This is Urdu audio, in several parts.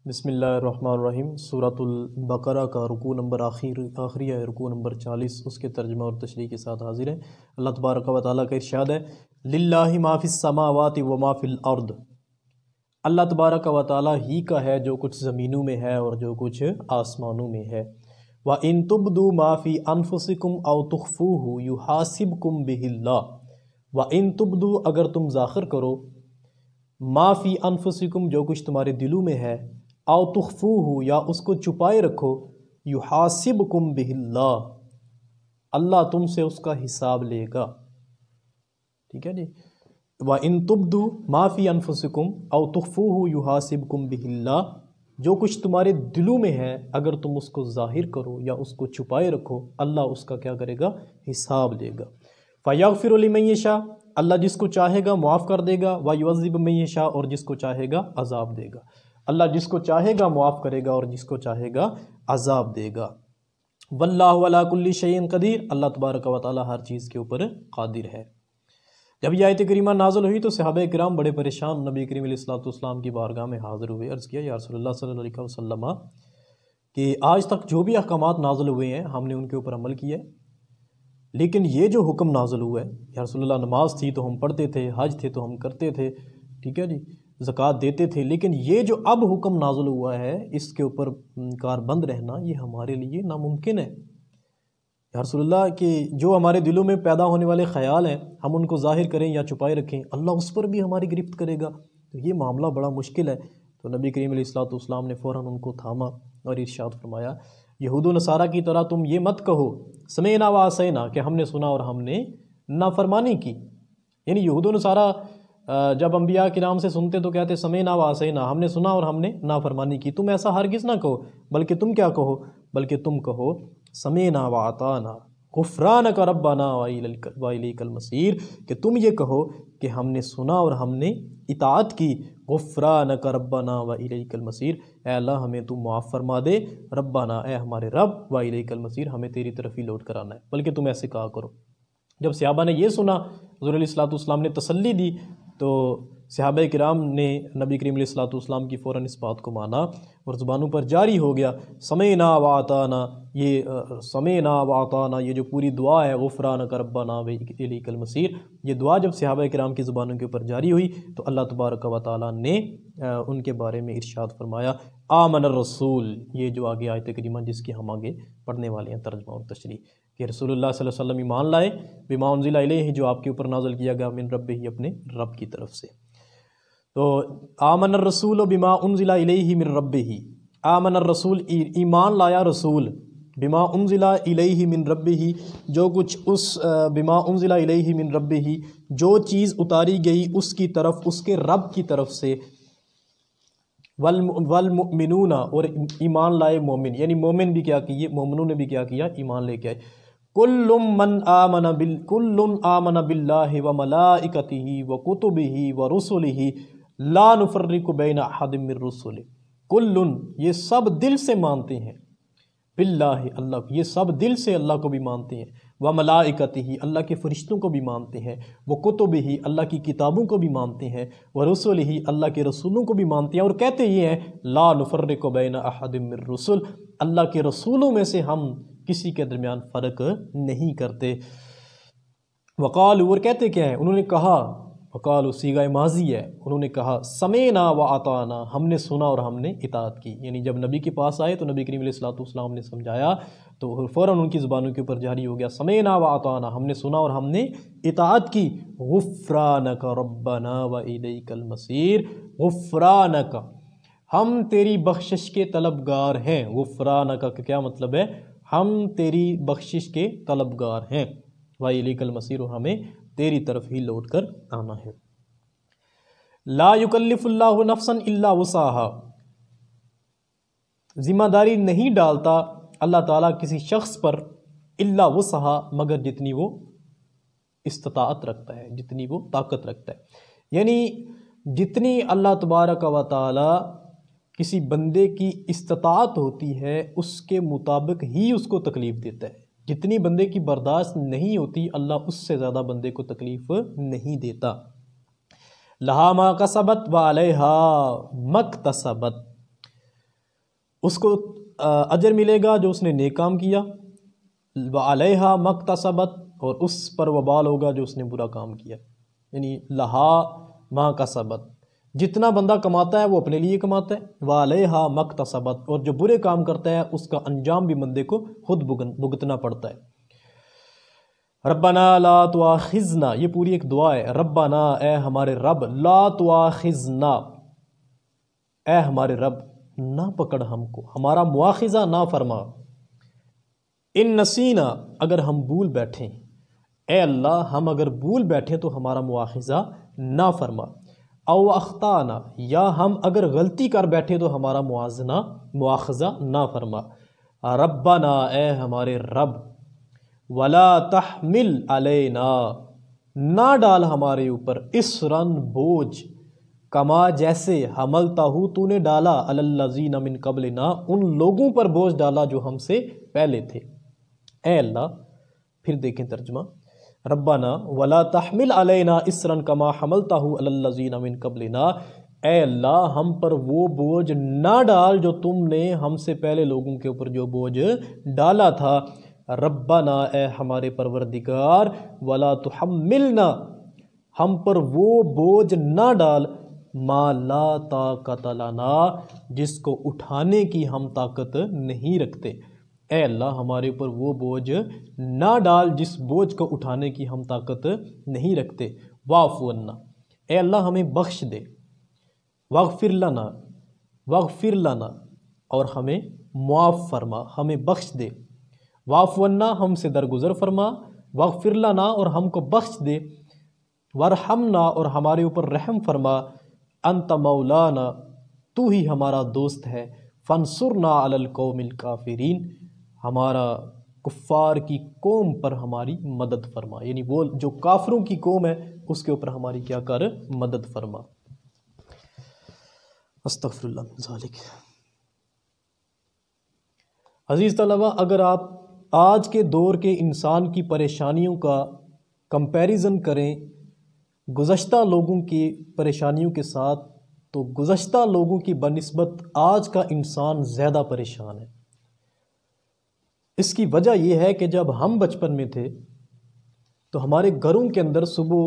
بسم اللہ الرحمن الرحیم۔ سورۃ البقرہ کا رکوع نمبر آخری ہے، رکوع نمبر 40، اس کے ترجمہ اور تشریح کے ساتھ حاضر ہے۔ اللہ تبارک و تعالیٰ کا ارشاد ہے، للہ ما فی السماوات و ما فی الارض۔ اللہ تبارک و تعالیٰ ہی کا ہے جو کچھ زمینوں میں ہے اور جو کچھ آسمانوں میں ہے۔ وَإِن تُبْدُوا مَا فِي أَنفُسِكُمْ أَوْ تُخْفُوهُ يُحَاسِبْكُمْ بِهِ اللَّهُ۔ وَإِن تُبْدُوا، اگر تم ظاہر کرو، ما فی انفسکم، جو کچھ تمہارے دلوں میں ہے، او تخفوہ، یا اس کو چھپائے رکھو، یحاسبکم بہ اللہ، اللہ تم سے اس کا حساب لے گا۔ ٹھیک ہے جی۔ وَإِن تُبْدُوا مَا فِي أَنفُسِكُمْ أَوْ تُخْفُوهُ يُحَاسِبْكُمْ بِهِ اللَّهُ، جو کچھ تمہارے دلوں میں ہے اگر تم اس کو ظاہر کرو یا اس کو چھپائے رکھو، اللہ اس کا کیا کرے گا؟ حساب لے گا۔ فَيَغْفِرُ لِمَن يَشَاءُ، اللہ جس کو چاہے گا معاف کر دے گا، وَيُعَذِّبُ مَن يَشَاءُ، اور جس کو چاہے گا عذاب دے گا۔ اللہ جس کو چاہے گا معاف کرے گا اور جس کو چاہے گا عذاب دے گا۔ وَاللَّهُ عَلَىٰ كُلِّ شَيْءٍ قَدِيرٌ، اللہ تبارک و تعالیٰ ہر چیز کے اوپر قادر ہے۔ جب یہ آیت کریمہ نازل ہوئی تو صحابہ کرام بڑے پریشان نبی کریم علیہ السلام کی بارگاہ میں حاضر ہوئے، عرض کیا یا رسول اللہ صلی اللہ علیہ وسلم کہ آج تک جو بھی احکامات نازل ہوئے ہیں ہم نے ان کے اوپر عمل کیا ہے، لیکن یہ جو حکم نازل ہوا ہے یا رسول اللہ، نماز تھی تو ہم پڑھتے تھے، حج تھے تو ہم کرتے تھے، ٹھیک ہے جی، زکوٰۃ دیتے تھے، لیکن یہ جو اب حکم نازل ہوا ہے اس کے اوپر کاربند رہنا یہ ہمارے لیے ناممکن ہے یا رسول اللہ، کہ جو ہمارے دلوں میں پیدا ہونے والے خیال ہیں ہم ان کو ظاہر کریں یا چھپائے رکھیں، اللہ اس پر بھی ہماری گرفت کرے گا، تو یہ معاملہ بڑا مشکل ہے۔ تو نبی کریم علیہ السلام نے فوراً ان کو تھاما اور ارشاد فرمایا، یہود و نصارہ کی طرح تم یہ مت کہو سمعنا و عصینا، کہ ہم نے سنا اور ہم نے نافرمانی کی۔ یعنی یہود و نصارہ جب انبیاء کے نام سے سنتے تو کہتے سمعنا و عصینا، ہم نے سنا اور ہم نے نافرمانی کی۔ تم ایسا ہرگز نہ کہو، بلکہ تم کیا کہو؟ بلکہ تم کہو سمعنا و اطعنا غفرانک ربنا و الیک المصیر، کہ تم یہ کہو کہ ہم نے سنا اور ہم نے اطاعت کی، غفرانک ربنا و الیک المصیر، اے اللہ ہمیں تو معاف فرما دے، ربنا اے ہمارے رب، و الیک المصیر ہمیں تیری طرف ہی لوٹ کر آنا ہے، بلکہ تم ایسے کہا کرو۔ جب صحابہ نے یہ سنا، حضور علیہ السلام نے تسلی دی، تو صحابہ کرام نے نبی کریم علیہ السلام کی فوراً اس بات کو مانا اور زبانوں پر جاری ہو گیا سمعنا و اطعنا۔ یہ سمعنا و اطعنا یہ جو پوری دعا ہے، غفرانک ربنا و الیک المصیر، یہ دعا جب صحابہ کرام کی زبانوں کے اوپر جاری ہوئی تو اللہ تبارک و تعالیٰ نے ان کے بارے میں ارشاد فرمایا، آمن الرسول، یہ جو آگے آیت کریمہ جس کی ہم آگے پڑھنے والے ہیں ترجمہ اور تشریح، کہ رسول اللہ صلی اللہ علیہ وسلم ایمان لائے بما انزل الیہ، جو آپ کے اوپر نازل کیا گیا، من ربہ، اپنے رب کی طرف سے۔ تو آمن الرسول بما انزل الیہ من ربہ، آمن الرسول ایمان لایا رسول، بما انزل الیہ من ربہ، جو کچھ اس بما انزل الیہ من ربہ، جو چیز اتاری گئی اس کی طرف، اس کے رب کی طرف سے، والمؤمنون، اور ایمان لائے مومن، یعنی مومن بھی کیا کیے، مومنوں نے بھی کیا کیا، ایمان لے کے آئے۔ کل آمن باللہ وملائکتہ وکتبہ ورسلہ لا نفرق بین احد من رسلہ، کل، یہ سب دل سے مانتے ہیں، باللہ، اللہ، یہ سب دل سے اللہ کو بھی مانتے ہیں، وملائکتہ، اللہ کے فرشتوں کو بھی مانتے ہیں، وکتبہ، اللہ کی کتابوں کو بھی مانتے ہیں، ورسلہ، اللہ کے رسولوں کو بھی مانتے ہیں، اور کہتے یہ ہیں لا نفرق بین احد من رسل، اللہ کے رسولوں میں سے ہم کسی کے درمیان فرق نہیں کرتے۔ وقالوا، اور کہتے کیا ہے؟ انہوں نے کہا، وقالوا صیغہ ماضی ہے، انہوں نے کہا سمعنا و اطعنا، ہم نے سنا اور ہم نے اطاعت کی۔ یعنی جب نبی کے پاس آئے تو نبی کریم علیہ السلام نے سمجھایا تو فوراً ان کی زبانوں کے اوپر جاری ہو گیا سمعنا و اطعنا، ہم نے سنا اور ہم نے اطاعت کی۔ غفرانک ربنا و الیک المصیر، غفرانک، ہم تیری بخشش کے طلبگار ہیں۔ غفرانک کا کیا مطلب ہے؟ ہم تیری بخشش کے طلبگار ہیں، وَإِلَيْكَ الْمَصِيرُ، اور ہمیں تیری طرف ہی لوٹ کر آنا ہے۔ لا یکلف اللہ نفسا الا وسعها، ذمہ داری نہیں ڈالتا اللہ تعالیٰ کسی شخص پر الا وسعها، مگر جتنی وہ استطاعت رکھتا ہے، جتنی وہ طاقت رکھتا ہے۔ یعنی جتنی اللہ تبارک و تعالیٰ کسی بندے کی استطاعت ہوتی ہے اس کے مطابق ہی اس کو تکلیف دیتا ہے، جتنی بندے کی برداشت نہیں ہوتی اللہ اس سے زیادہ بندے کو تکلیف نہیں دیتا۔ لہا ما کسبت و علیہا مکتسبت، اس کو اجر ملے گا جو اس نے نیک کام کیا، وعلیہا مکتسبت، اور اس پر وبال ہوگا جو اس نے برا کام کیا، یعنی لہا ما کسبت، جتنا بندہ کماتا ہے وہ اپنے لیے کماتا ہے، وعلیہا مکتسبت، اور جو برے کام کرتا ہے اس کا انجام بھی بندے کو خود بھگتنا پڑتا ہے۔ ربنا لا تواخذنا، یہ پوری ایک دعا ہے، ربنا اے ہمارے رب، لا تواخذنا اے ہمارے رب نہ پکڑ ہم کو، ہمارا مواخذہ نہ فرما، ان نسینا اگر ہم بھول بیٹھیں، اے اللہ ہم اگر بھول بیٹھیں تو ہمارا مواخذہ نہ فرما، او اخطانا یا ہم اگر غلطی کر بیٹھے تو ہمارا مواخذہ نہ فرما، ربنا اے ہمارے رب، ولا تحمل علینا نہ ڈال ہمارے اوپر، اسرن بوجھ، کما جیسے حملتہ تو نے ڈالا علی الذین من قبلنا ان لوگوں پر بوجھ ڈالا جو ہم سے پہلے تھے۔ اے اللہ، پھر دیکھیں ترجمہ، ربنا ولا تحمل علینا اسرا کما حملتہ علی الذین من قبلنا، اے اللہ ہم پر وہ بوجھ نہ ڈال جو تم نے ہم سے پہلے لوگوں کے اوپر جو بوجھ ڈالا تھا، ربنا اے ہمارے پروردگار، ولا تحملنا ہم پر وہ بوجھ نہ ڈال، ما لا طاقت لنا جس کو اٹھانے کی ہم طاقت نہیں رکھتے، اے اللہ ہمارے اوپر وہ بوجھ نہ ڈال جس بوجھ کو اٹھانے کی ہم طاقت نہیں رکھتے، واعف عنا اے اللہ ہمیں بخش دے، واغفر لنا اور ہمیں معاف فرما، ہمیں بخش دے، واعف عنا ہم سے درگزر فرما، واغفر لنا اور ہم کو بخش دے، وارحمنا اور ہمارے اوپر رحم فرما، انت مولانا تو ہی ہمارا دوست ہے، فانصرنا علی القوم الکافرین ہمارا کفار کی قوم پر ہماری مدد فرما، یعنی وہ جو کافروں کی قوم ہے اس کے اوپر ہماری کیا کر، مدد فرما۔ استغفر اللہ من ذالک۔ عزیز طلبہ، اگر آپ آج کے دور کے انسان کی پریشانیوں کا کمپیریزن کریں گزشتہ لوگوں کی پریشانیوں کے ساتھ، تو گزشتہ لوگوں کی بنسبت آج کا انسان زیادہ پریشان ہے۔ اس کی وجہ یہ ہے کہ جب ہم بچپن میں تھے تو ہمارے گھروں کے اندر صبح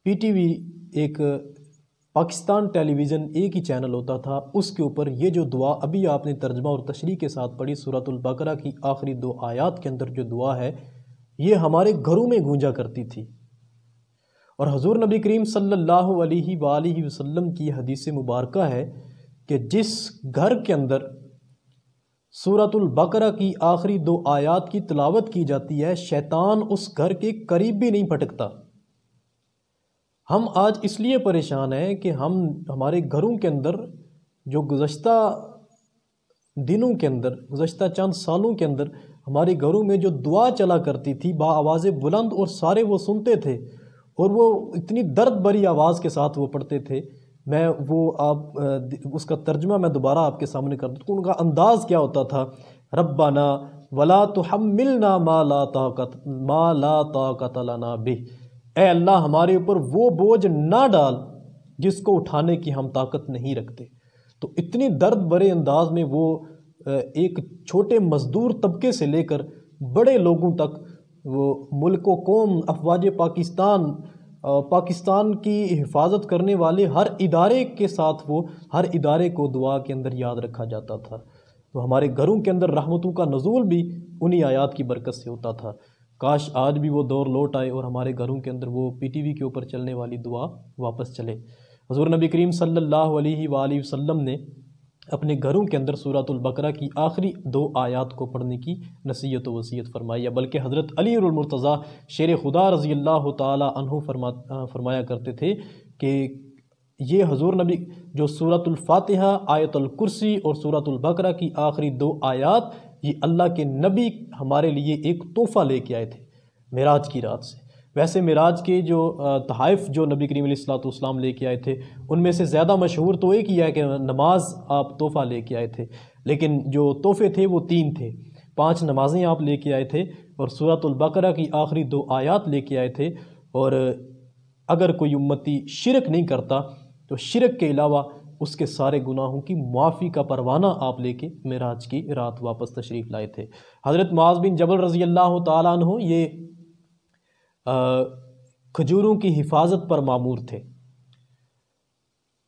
پی ٹی وی، ایک پاکستان ٹیلی ویژن ایک ہی چینل ہوتا تھا، اس کے اوپر یہ جو دعا ابھی آپ نے ترجمہ اور تشریح کے ساتھ پڑھی سورۃ البقرہ کی آخری 2 آیات کے اندر جو دعا ہے، یہ ہمارے گھروں میں گونجا کرتی تھی، اور حضور نبی کریم صلی اللہ علیہ وآلہ وسلم کی حدیث مبارکہ ہے کہ جس گھر کے اندر سورۃ البقرہ کی آخری 2 آیات کی تلاوت کی جاتی ہے، شیطان اس گھر کے قریب بھی نہیں پھٹکتا۔ ہم آج اس لیے پریشان ہیں کہ ہمارے گھروں کے اندر جو گزشتہ دنوں کے اندر، گزشتہ چند سالوں کے اندر ہمارے گھروں میں جو دعا چلا کرتی تھی با آواز بلند، اور سارے وہ سنتے تھے، اور وہ اتنی درد بری آواز کے ساتھ وہ پڑھتے تھے، میں وہ آپ اس کا ترجمہ میں دوبارہ آپ کے سامنے کر دوں، ان کا انداز کیا ہوتا تھا، ربنا ولا تحملنا ما لا طاقت لنا بہ، اے اللہ ہمارے اوپر وہ بوجھ نہ ڈال جس کو اٹھانے کی ہم طاقت نہیں رکھتے۔ تو اتنی درد بھرے انداز میں وہ ایک چھوٹے مزدور طبقے سے لے کر بڑے لوگوں تک، وہ ملک و قوم، افواج پاکستان کی حفاظت کرنے والے ہر ادارے کے ساتھ، وہ ہر ادارے کو دعا کے اندر یاد رکھا جاتا تھا۔ تو ہمارے گھروں کے اندر رحمتوں کا نزول بھی انہی آیات کی برکت سے ہوتا تھا۔ کاش آج بھی وہ دور لوٹ آئے اور ہمارے گھروں کے اندر وہ پی ٹی وی کے اوپر چلنے والی دعا واپس چلے۔ حضور نبی کریم صلی اللہ علیہ وآلہ وسلم نے اپنے گھروں کے اندر سورۃ البقرہ کی آخری 2 آیات کو پڑھنے کی نصیحت و وصیت فرمائی ہے، بلکہ حضرت علی المرتضیٰ شیر خدا رضی اللہ تعالی عنہ فرمایا کرتے تھے کہ یہ حضور نبی جو سورۃ الفاتحہ، آیت الکرسی اور سورۃ البقرہ کی آخری 2 آیات، یہ اللہ کے نبی ہمارے لیے ایک تحفہ لے کے آئے تھے معراج کی رات سے۔ ویسے معراج کے جو تحائف جو نبی کریم علیہ الصلوۃ والسلام لے کے آئے تھے، ان میں سے زیادہ مشہور تو ایک ہی ہے کہ نماز آپ تحفہ لے کے آئے تھے، لیکن جو تحفے تھے وہ 3 تھے۔ 5 نمازیں آپ لے کے آئے تھے، اور سورۃ البقرہ کی آخری 2 آیات لے کے آئے تھے، اور اگر کوئی امتی شرک نہیں کرتا تو شرک کے علاوہ اس کے سارے گناہوں کی معافی کا پروانہ آپ لے کے معراج کی رات واپس تشریف لائے تھے۔ حضرت معاذ بن جبل رضی اللہ تعالیٰ عنہ یہ کھجوروں کی حفاظت پر مامور تھے۔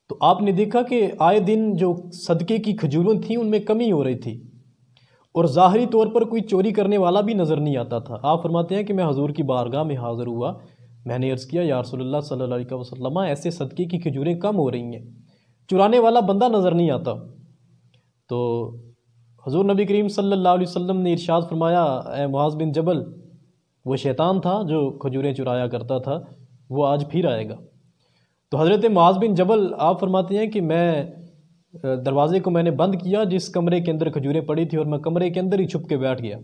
تو آپ نے دیکھا کہ آئے دن جو صدقے کی کھجوریں تھیں ان میں کمی ہو رہی تھی، اور ظاہری طور پر کوئی چوری کرنے والا بھی نظر نہیں آتا تھا۔ آپ فرماتے ہیں کہ میں حضور کی بارگاہ میں حاضر ہوا، میں نے عرض کیا یا رسول اللہ صلی اللہ علیہ وسلم ایسے صدقے کی کھجوریں کم ہو رہی ہیں، چرانے والا بندہ نظر نہیں آتا۔ تو حضور نبی کریم صلی اللہ علیہ وسلم نے ارشاد فرمایا اے معاذ بن جبل، وہ شیطان تھا جو کھجوریں چرایا کرتا تھا، وہ آج پھر آئے گا۔ تو حضرت معاذ بن جبل آپ فرماتے ہیں کہ میں دروازے کو میں نے بند کیا جس کمرے کے اندر کھجوریں پڑی تھی، اور میں کمرے کے اندر ہی چھپ کے بیٹھ گیا۔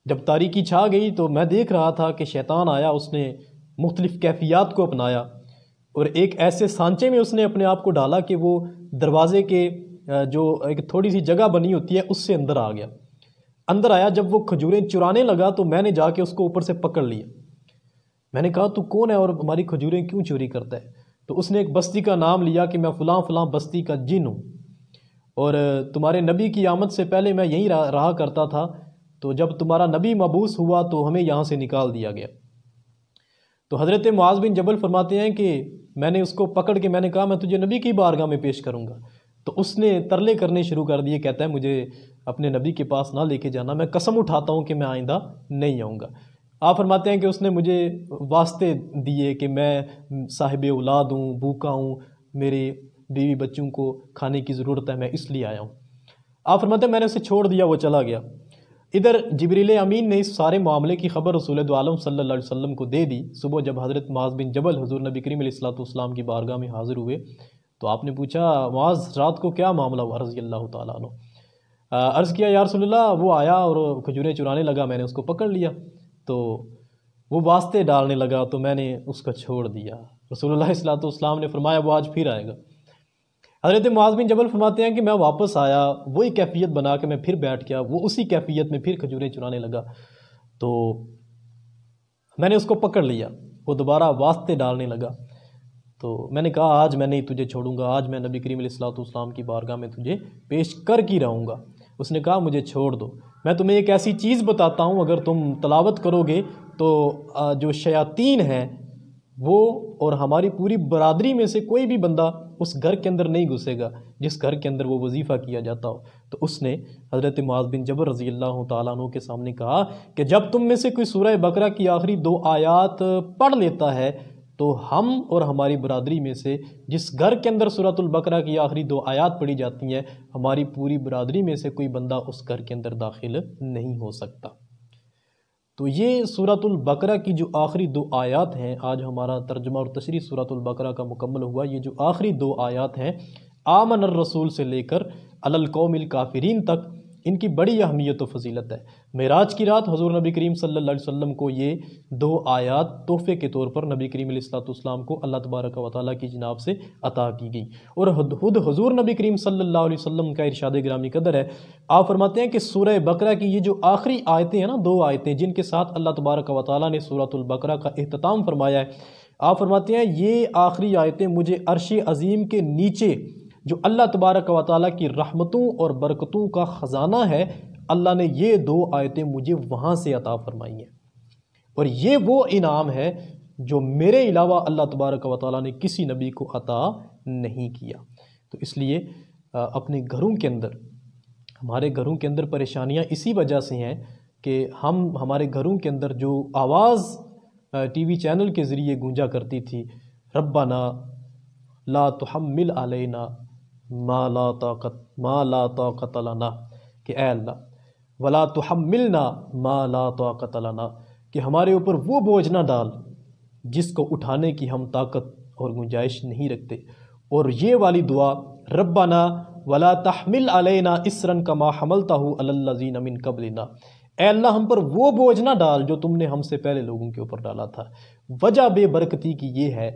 جب تاریکی چھا گئی تو میں دیکھ رہا تھا کہ شیطان آیا، اس نے مختلف کیفیات کو اپنایا، اور ایک ایسے سانچے میں اس نے اپنے آپ کو ڈالا کہ وہ دروازے کے جو ایک تھوڑی سی جگہ بنی ہوتی ہے اس سے اندر آ گیا۔ اندر آیا، جب وہ کھجوریں چرانے لگا تو میں نے جا کے اس کو اوپر سے پکڑ لیا۔ میں نے کہا تو کون ہے اور ہماری کھجوریں کیوں چوری کرتا ہے؟ تو اس نے ایک بستی کا نام لیا کہ میں فلاں فلاں بستی کا جن ہوں، اور تمہارے نبی کی آمد سے پہلے میں یہیں رہا کرتا تھا، تو جب تمہارا نبی مبعوث ہوا تو ہمیں یہاں سے نکال دیا گیا۔ تو حضرت معاذ بن جبل فرماتے ہیں کہ میں نے اس کو پکڑ کے میں نے کہا میں تجھے نبی کی بارگاہ میں پیش کروں گا۔ تو اس نے ترلے کرنے شروع کر دیے، کہتا ہے مجھے اپنے نبی کے پاس نہ لے کے جانا، میں قسم اٹھاتا ہوں کہ میں آئندہ نہیں آؤں گا۔ آپ فرماتے ہیں کہ اس نے مجھے واسطے دیے کہ میں صاحب اولاد ہوں، بھوکا ہوں، میرے بیوی بچوں کو کھانے کی ضرورت ہے، میں اس لیے آیا ہوں۔ آپ فرماتے ہیں میں نے اسے چھوڑ دیا، وہ چلا گیا۔ ادھر جبریل امین نے اس سارے معاملے کی خبر رسول دو عالم صلی اللہ علیہ وسلم کو دے دی۔ صبح جب حضرت معاذ بن جبل حضور نبی کریم علیہ السلام کی بارگاہ میں حاضر ہوئے تو آپ نے پوچھا معاذ رات کو کیا معاملہ ہوا رضی اللہ تعالیٰ عنہ؟ عرض کیا یا رسول اللہ وہ آیا اور کھجوریں چرانے لگا، میں نے اس کو پکڑ لیا، تو وہ واسطے ڈالنے لگا تو میں نے اس کو چھوڑ دیا۔ رسول اللہ صلی اللہ علیہ وسلم نے فرمایا وہ آج پھر آئے گا۔ حضرت معاذ بن جبل فرماتے ہیں کہ میں واپس آیا، وہی کیفیت بنا کے میں پھر بیٹھ گیا، وہ اسی کیفیت میں پھر کھجوریں چرانے لگا، تو میں نے اس کو پکڑ لیا، وہ دوبارہ واسطے ڈالنے لگا۔ تو میں نے کہا آج میں نہیں تجھے چھوڑوں گا، آج میں نبی کریم علیہ السلام کی بارگاہ میں تجھے پیش کر کے رہوں گا۔ اس نے کہا مجھے چھوڑ دو، میں تمہیں ایک ایسی چیز بتاتا ہوں اگر تم تلاوت کرو گے تو جو شیاطین ہیں وہ اور ہماری پوری برادری میں سے کوئی بھی بندہ اس گھر کے اندر نہیں گھسے گا جس گھر کے اندر وہ وظیفہ کیا جاتا ہو۔ تو اس نے حضرت معاذ بن جبل رضی اللہ تعالیٰ عنہ کے سامنے کہا کہ جب تم میں سے کوئی سورہ بقرہ کی آخری 2 آیات پڑھ لیتا ہے تو ہم اور ہماری برادری میں سے جس گھر کے اندر سورۃ البقرہ کی آخری 2 آیات پڑھی جاتی ہیں، ہماری پوری برادری میں سے کوئی بندہ اس گھر کے اندر داخل نہیں ہو سکتا۔ تو یہ سورۃ البقرہ کی جو آخری 2 آیات ہیں، آج ہمارا ترجمہ اور تشریح سورۃ البقرہ کا مکمل ہوا۔ یہ جو آخری 2 آیات ہیں آمن الرسول سے لے کر علی القوم الکافرین تک، ان کی بڑی اہمیت و فضیلت ہے۔ معراج کی رات حضور نبی کریم صلی اللہ علیہ وسلم کو یہ 2 آیات تحفے کے طور پر نبی کریم علیہ السلام کو اللہ تبارک و تعالیٰ کی جناب سے عطا کی گئی، اور خود حضور نبی کریم صلی اللہ علیہ وسلم کا ارشاد گرامی قدر ہے، آپ فرماتے ہیں کہ سورہ بقرہ کی یہ جو آخری آیتیں ہیں نا، 2 آیتیں جن کے ساتھ اللہ تبارک و تعالیٰ نے سورۃ البقرہ کا اختتام فرمایا ہے، آپ فرماتے ہیں یہ آخری آیتیں مجھے عرش عظیم کے نیچے جو اللہ تبارک و تعالیٰ کی رحمتوں اور برکتوں کا خزانہ ہے، اللہ نے یہ 2 آیتیں مجھے وہاں سے عطا فرمائی ہیں، اور یہ وہ انعام ہے جو میرے علاوہ اللہ تبارک و تعالیٰ نے کسی نبی کو عطا نہیں کیا۔ تو اس لیے اپنے گھروں کے اندر، ہمارے گھروں کے اندر پریشانیاں اسی وجہ سے ہیں کہ ہمارے گھروں کے اندر جو آواز ٹی وی چینل کے ذریعے گونجا کرتی تھی، ربنا لا تحمل علینا ما لا طاقت لنا، کہ اے اللہ ولا تحملنا ما لا طاقت لنا، کہ ہمارے اوپر وہ بوجھ نہ ڈال جس کو اٹھانے کی ہم طاقت اور گنجائش نہیں رکھتے۔ اور یہ والی دعا ربنا ولا تحمل علینا اسرا کما حملتہ علی الذین من قبلنا، اے اللہ ہم پر وہ بوجھ نہ ڈال جو تم نے ہم سے پہلے لوگوں کے اوپر ڈالا تھا۔ وجہ بے برکتی کی یہ ہے،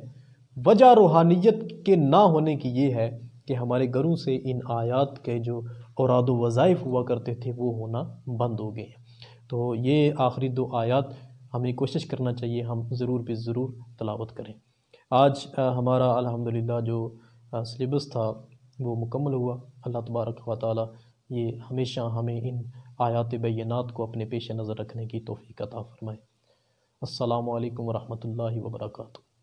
وجہ روحانیت کے نہ ہونے کی یہ ہے کہ ہمارے گھروں سے ان آیات کے جو اوراد و وظائف ہوا کرتے تھے وہ ہونا بند ہو گئے ہیں۔ تو یہ آخری 2 آیات ہمیں کوشش کرنا چاہیے ہم ضرور بے ضرور تلاوت کریں۔ آج ہمارا الحمدللہ جو سلیبس تھا وہ مکمل ہوا۔ اللہ تبارک و تعالی یہ ہمیشہ ہمیں ان آیات بینات کو اپنے پیش نظر رکھنے کی توفیق عطا فرمائے۔ السلام علیکم ورحمۃ اللہ وبرکاتہ۔